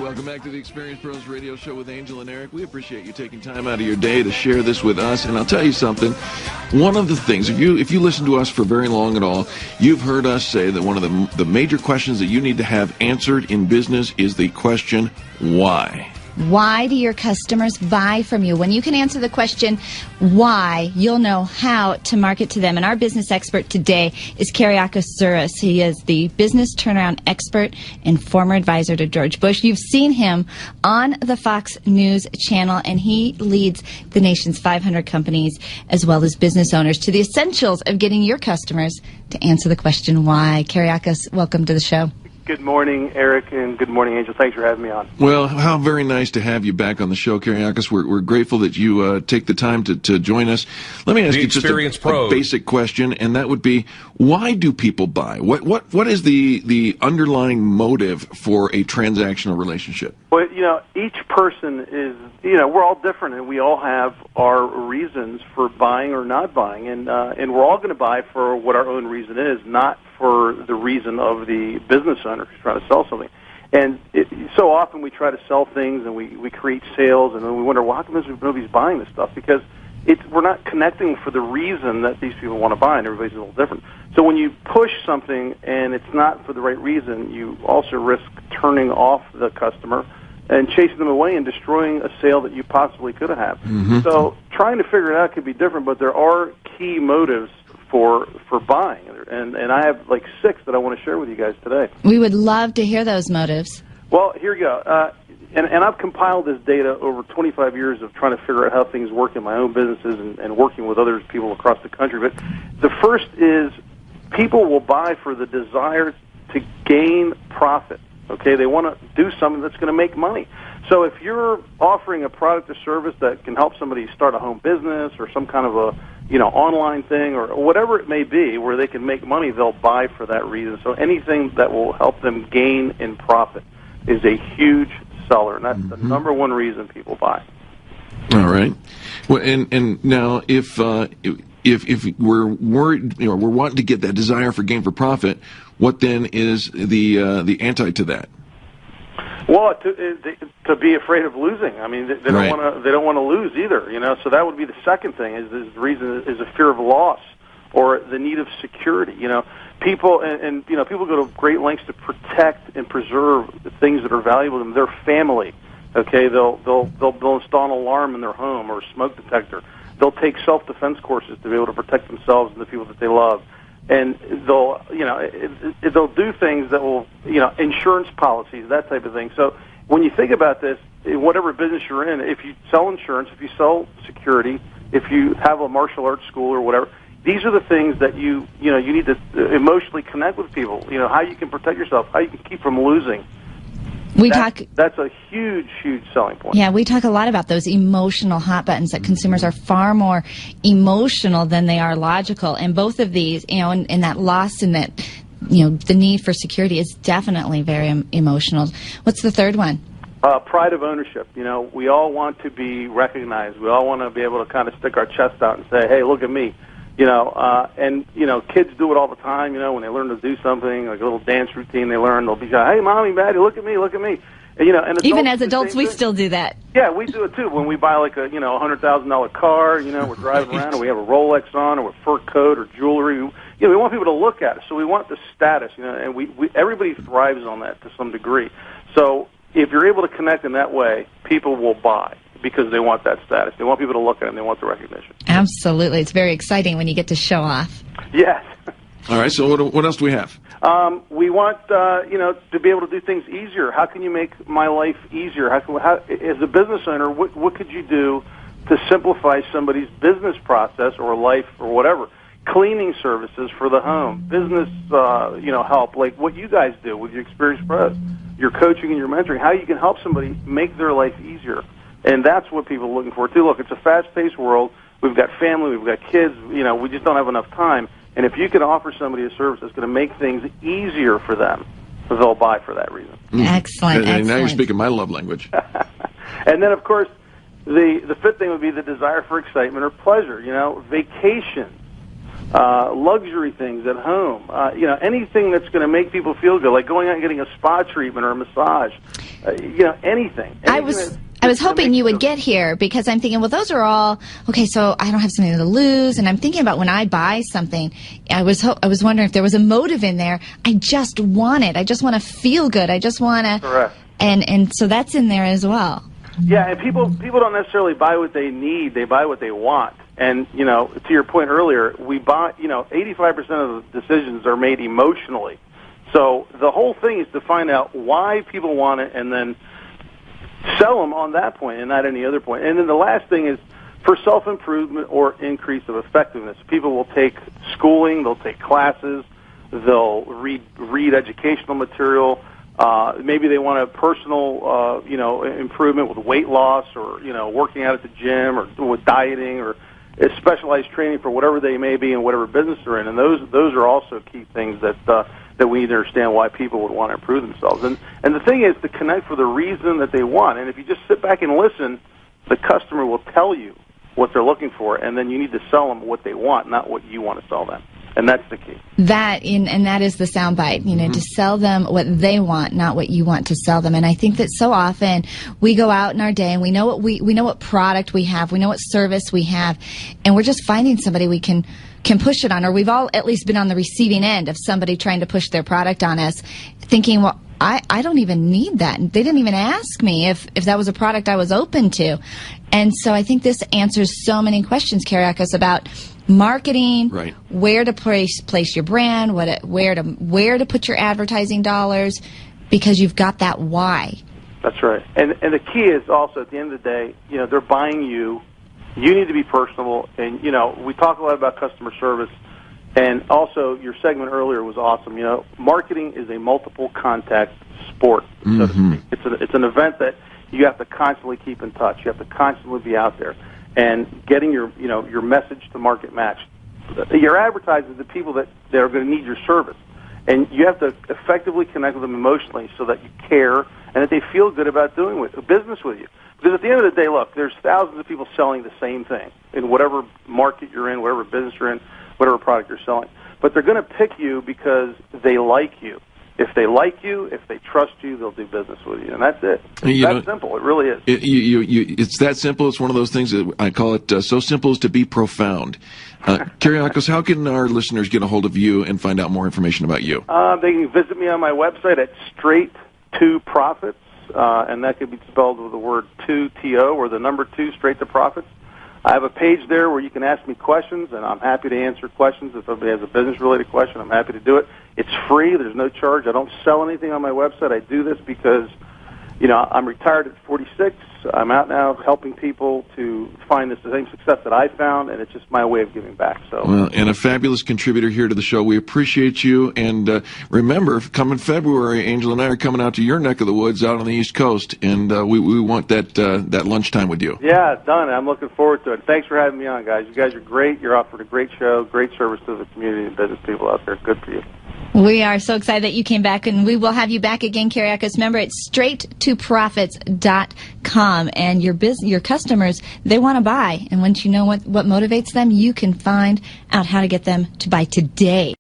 Welcome back to the Experience Pros Radio Show with Angel and Eric. We appreciate you taking time out of your day to share this with us. And I'll tell you something. One of the things, if you listen to us for very long at all, you've heard us say that one of the major questions that you need to have answered in business is the question, why? Why do your customers buy from you? When you can answer the question, why, you'll know how to market to them. And our business expert today is Kereakos Zuras. He is the business turnaround expert and former advisor to George Bush. You've seen him on the Fox News channel, and he leads the nation's 500 companies as well as business owners to the essentials of getting your customers to answer the question, why. Kereakos, welcome to the show. Good morning, Eric, and good morning, Angel. Thanks for having me on. Well, how very nice to have you back on the show, Kereakos. We're grateful that you take the time to join us. Let me ask you just a basic question, and that would be, why do people buy? What is the underlying motive for a transactional relationship? Well, each person is, we're all different, and we all have our reasons for buying or not buying, and we're all going to buy for what our own reason is, not for the reason of the business owner who's trying to sell something. And so often we try to sell things and we create sales, and then we wonder, well, how come nobody's buying this stuff? Because we're not connecting for the reason that these people want to buy, and everybody's a little different. So when you push something and it's not for the right reason, you also risk turning off the customer and chasing them away and destroying a sale that you possibly could have had. Mm-hmm. So trying to figure it out could be different, but there are key motives for buying, and I have like 6 that I want to share with you guys today. We would love to hear those motives. Well, here you go. And I've compiled this data over 25 years of trying to figure out how things work in my own businesses and working with other people across the country. But the first is people will buy for the desire to gain profit. Okay, they want to do something that's going to make money. So if you're offering a product or service that can help somebody start a home business or some kind of a online thing or whatever it may be where they can make money, they'll buy for that reason. So anything that will help them gain in profit is a huge seller, and that's the number one reason people buy. All right. Well, and now if we're worried, we're wanting to get that desire for gain for profit, what then is the anti to that? Well, to be afraid of losing. I mean, they don't want to lose either. So that would be the second thing. Is the reason is a fear of loss or the need of security. People and people go to great lengths to protect and preserve the things that are valuable to them. Their family. Okay, they'll install an alarm in their home or a smoke detector. They'll take self-defense courses to be able to protect themselves and the people that they love. And they'll do things that will, insurance policies, that type of thing. So when you think about this, in whatever business you're in, if you sell insurance, if you sell security, if you have a martial arts school or whatever, these are the things that you need to emotionally connect with people. How you can protect yourself, how you can keep from losing. That's a huge, huge selling point. Yeah, we talk a lot about those emotional hot buttons, that consumers are far more emotional than they are logical. And both of these, and that loss and that, the need for security is definitely very emotional. What's the third one? Pride of ownership. We all want to be recognized. We all want to be able to kind of stick our chest out and say, hey, look at me. Kids do it all the time, when they learn to do something, like a little dance routine they learn, they'll be like, hey, mommy, daddy, look at me, look at me. And even as adults, we still do that. Yeah, we do it too. When we buy like a, $100,000 car, we're driving around and we have a Rolex on or a fur coat or jewelry. We want people to look at us. So we want the status, and everybody thrives on that to some degree. So if you're able to connect in that way, people will buy because they want that status. They want people to look at them. They want the recognition. Absolutely. It's very exciting when you get to show off. Yes. All right. So what else do we have? We want, to be able to do things easier. How can you make my life easier? As a business owner, what could you do to simplify somebody's business process or life or whatever? Cleaning services for the home, business, help, like what you guys do with your Experienced Pros, your coaching and your mentoring, how you can help somebody make their life easier. And that's what people are looking for, too. Look, it's a fast-paced world. We've got family. We've got kids. We just don't have enough time. And if you can offer somebody a service that's going to make things easier for them, they'll buy for that reason. Excellent. And now you're speaking my love language. And then, of course, the fifth thing would be the desire for excitement or pleasure. Vacations luxury things at home, anything that's going to make people feel good, like going out and getting a spa treatment or a massage, anything. I was hoping you would get here because I'm thinking, well, those are all okay. So I don't have something to lose, and I'm thinking about when I buy something. I was wondering if there was a motive in there. I just want it. I just want to feel good. I just want to. Correct. And so that's in there as well. Yeah, and people don't necessarily buy what they need. They buy what they want. And, to your point earlier, we buy, 85% of the decisions are made emotionally. So the whole thing is to find out why people want it and then sell them on that point and not any other point. And then the last thing is for self-improvement or increase of effectiveness. People will take schooling, they'll take classes, they'll read educational material. Maybe they want a personal, improvement with weight loss or, working out at the gym or with dieting or specialized training for whatever they may be in whatever business they're in. And those are also key things that we need to understand why people would want to improve themselves. And the thing is to connect for the reason that they want. And if you just sit back and listen, the customer will tell you what they're looking for, and then you need to sell them what they want, not what you want to sell them. And that's the key. And that is the soundbite, to sell them what they want, not what you want to sell them. And I think that so often we go out in our day and we know what product we have, we know what service we have, and we're just finding somebody we can push it on, or we've all at least been on the receiving end of somebody trying to push their product on us, thinking, well, I don't even need that. They didn't even ask me if that was a product I was open to. And so I think this answers so many questions, Kereakos, about marketing, right, where to place your brand, where to put your advertising dollars, because you've got that why. That's right. And the key is also at the end of the day, they're buying you. You need to be personable. And, we talk a lot about customer service. And also, your segment earlier was awesome. Marketing is a multiple contact sport, so to speak. It's an event that you have to constantly keep in touch. You have to constantly be out there and getting your message to market match. Your advertisers, the people that are going to need your service, and you have to effectively connect with them emotionally so that you care and that they feel good about doing business with you. Because at the end of the day, look, there's thousands of people selling the same thing in whatever market you're in, whatever business you're in, whatever product you're selling. But they're going to pick you because they like you. If they like you, if they trust you, they'll do business with you. And that's it. That's simple. It really is. It's that simple. It's one of those things that I call it so simple as to be profound. Kereakos, how can our listeners get a hold of you and find out more information about you? They can visit me on my website at Straight to Profits, and that could be spelled with the word 2, T-O, or the number 2, Straight to Profits. I have a page there where you can ask me questions, and I'm happy to answer questions. If somebody has a business-related question, I'm happy to do it. It's free. There's no charge. I don't sell anything on my website. I do this because, I'm retired at 46. I'm out now helping people to find the same success that I found, and it's just my way of giving back. Well, and a fabulous contributor here to the show. We appreciate you. And remember, coming February, Angel and I are coming out to your neck of the woods out on the East Coast, and we want that lunchtime with you. Yeah, done. I'm looking forward to it. Thanks for having me on, guys. You guys are great. You're offering a great show, great service to the community and business people out there. Good for you. We are so excited that you came back, and we will have you back again, Kereakos. Remember, it's straight2profits.com, and your customers, they want to buy. And once you know what motivates them, you can find out how to get them to buy today.